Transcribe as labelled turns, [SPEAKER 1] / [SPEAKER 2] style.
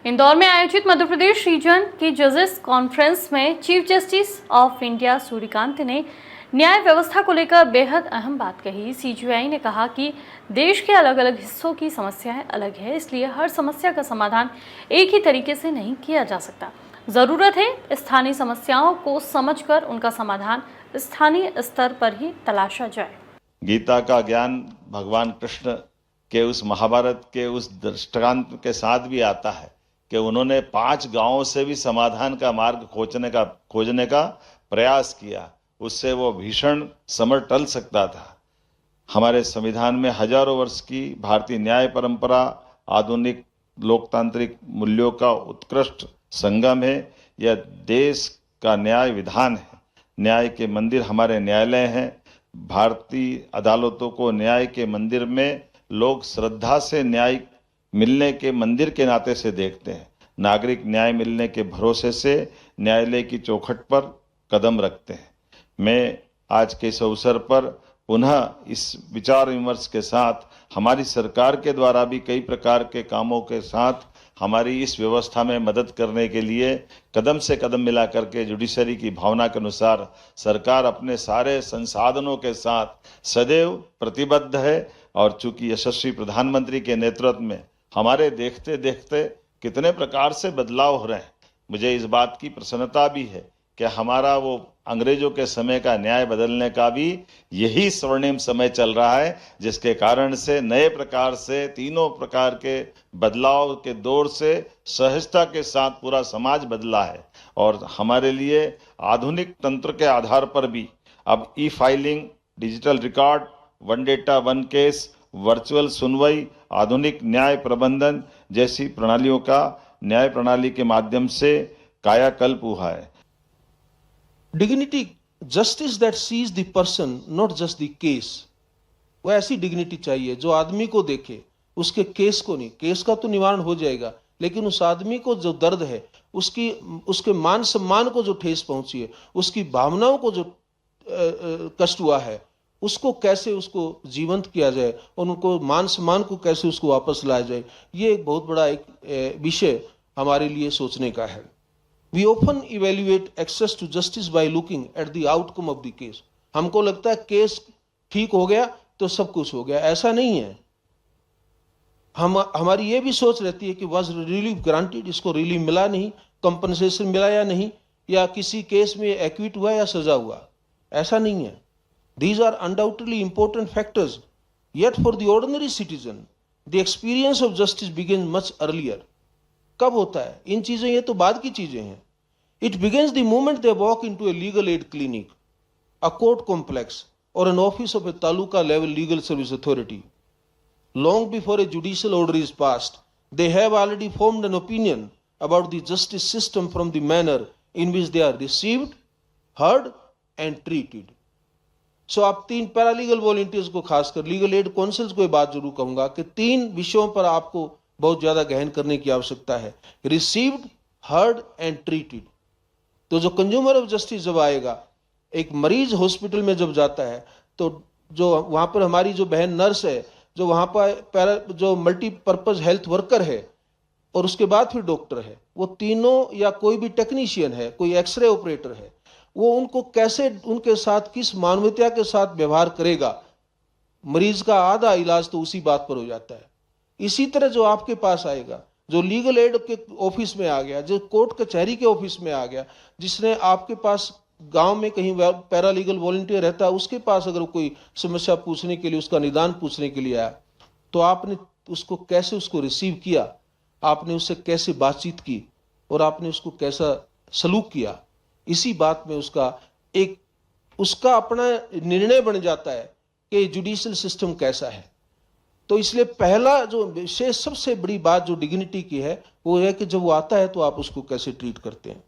[SPEAKER 1] इंदौर में आयोजित मध्य प्रदेश रीजन की जजेस कॉन्फ्रेंस में chief justice of India Suryakant ने न्याय व्यवस्था को लेकर बेहद अहम बात कही। सीजेआई ने कहा कि देश के अलग अलग हिस्सों की समस्याएं अलग है, इसलिए हर समस्या का समाधान एक ही तरीके से नहीं किया जा सकता। जरूरत है स्थानीय समस्याओं को समझकर उनका समाधान स्थानीय स्तर पर ही तलाशा जाए।
[SPEAKER 2] गीता का ज्ञान भगवान कृष्ण के उस महाभारत के उस दृष्टांत के साथ भी आता है कि उन्होंने 5 गांवों से भी समाधान का मार्ग खोजने का प्रयास किया, उससे वो भीषण समर टल सकता था। हमारे संविधान में हजारों वर्ष की भारतीय न्याय परंपरा आधुनिक लोकतांत्रिक मूल्यों का उत्कृष्ट संगम है। यह देश का न्याय विधान है। न्याय के मंदिर हमारे न्यायालय हैं। भारतीय अदालतों को न्याय के मंदिर में लोग श्रद्धा से न्याय मिलने के मंदिर के नाते से देखते हैं। नागरिक न्याय मिलने के भरोसे से न्यायालय की चौखट पर कदम रखते हैं। मैं आज के इस अवसर पर पुनः इस विचार विमर्श के साथ हमारी सरकार के द्वारा भी कई प्रकार के कामों के साथ हमारी इस व्यवस्था में मदद करने के लिए कदम से कदम मिला करके जुडिशरी की भावना के अनुसार सरकार अपने सारे संसाधनों के साथ सदैव प्रतिबद्ध है। और चूंकि यशस्वी प्रधानमंत्री के नेतृत्व में हमारे देखते देखते कितने प्रकार से बदलाव हो रहे हैं, मुझे इस बात की प्रसन्नता भी है कि हमारा वो अंग्रेजों के समय का न्याय बदलने का भी यही स्वर्णिम समय चल रहा है, जिसके कारण से नए प्रकार से तीनों प्रकार के बदलाव के दौर से सहजता के साथ पूरा समाज बदला है। और हमारे लिए आधुनिक तंत्र के आधार पर भी अब ई filing, digital record, one data one case, virtual सुनवाई, आधुनिक न्याय प्रबंधन जैसी प्रणालियों का न्याय प्रणाली के माध्यम से कायाकल्प हुआ है।
[SPEAKER 3] Dignity, justice that sees the person not just the case. वो ऐसी डिग्निटी चाहिए जो आदमी को देखे, उसके केस को नहीं। केस का तो निवारण हो जाएगा, लेकिन उस आदमी को जो दर्द है, उसके मान सम्मान को जो ठेस पहुंची है, उसकी भावनाओं को जो कष्ट हुआ है, उसको कैसे उसको जीवंत किया जाए और उनको मान सम्मान को कैसे उसको वापस लाया जाए, ये एक बहुत बड़ा एक विषय हमारे लिए सोचने का है। We often evaluate access to justice by looking at the outcome of the case. हमको लगता है केस ठीक हो गया तो सब कुछ हो गया, ऐसा नहीं है। हमारी ये भी सोच रहती है कि was relief granted, इसको रिलीफ मिला नहीं, कंपनसेशन मिला या नहीं, या किसी केस में एक्विट हुआ या सजा हुआ, ऐसा नहीं है। These are undoubtedly important factors, yet for the ordinary citizen, the experience of justice begins much earlier. कब होता है इन चीजें? ये तो बाद की चीजें हैं। It begins the moment they walk into a legal aid clinic, a court complex, or an office of a taluka level legal service authority. Long before a judicial order is passed, they have already formed an opinion about the justice system from the manner in which they are received, heard, and treated. So आप 3 paralegal volunteers को, खासकर legal aid councils को ये बात जरूर कहूंगा कि 3 विषयों पर आपको बहुत ज्यादा गहन करने की आवश्यकता है: रिसीव्ड, हर्ड एंड ट्रीटेड। तो जो कंज्यूमर ऑफ जस्टिस जब आएगा, एक मरीज हॉस्पिटल में जब जाता है, तो जो वहां पर हमारी जो बहन नर्स है, जो वहां पर जो मल्टीपर्पज हेल्थ वर्कर है, और उसके बाद फिर डॉक्टर है, वो तीनों, या कोई भी टेक्नीशियन है, कोई एक्सरे ऑपरेटर है, वो उनको कैसे, उनके साथ किस मानवता के साथ व्यवहार करेगा, मरीज का आधा इलाज तो उसी बात पर हो जाता है। इसी तरह जो आपके पास आएगा, जो लीगल एड के ऑफिस में आ गया, जो कोर्ट कचहरी के ऑफिस में आ गया, जिसने आपके पास गांव में कहीं पैरालीगल वॉलंटियर रहता है, उसके पास अगर कोई समस्या पूछने के लिए, उसका निदान पूछने के लिए आया, तो आपने उसको कैसे उसको रिसीव किया, आपने उससे कैसे बातचीत की, और आपने उसको कैसा सलूक किया, इसी बात में उसका अपना निर्णय बन जाता है कि जुडिशियल सिस्टम कैसा है। तो इसलिए पहला जो विशेष सबसे बड़ी बात जो डिग्निटी की है, वो है कि जब वो आता है तो आप उसको कैसे ट्रीट करते हैं।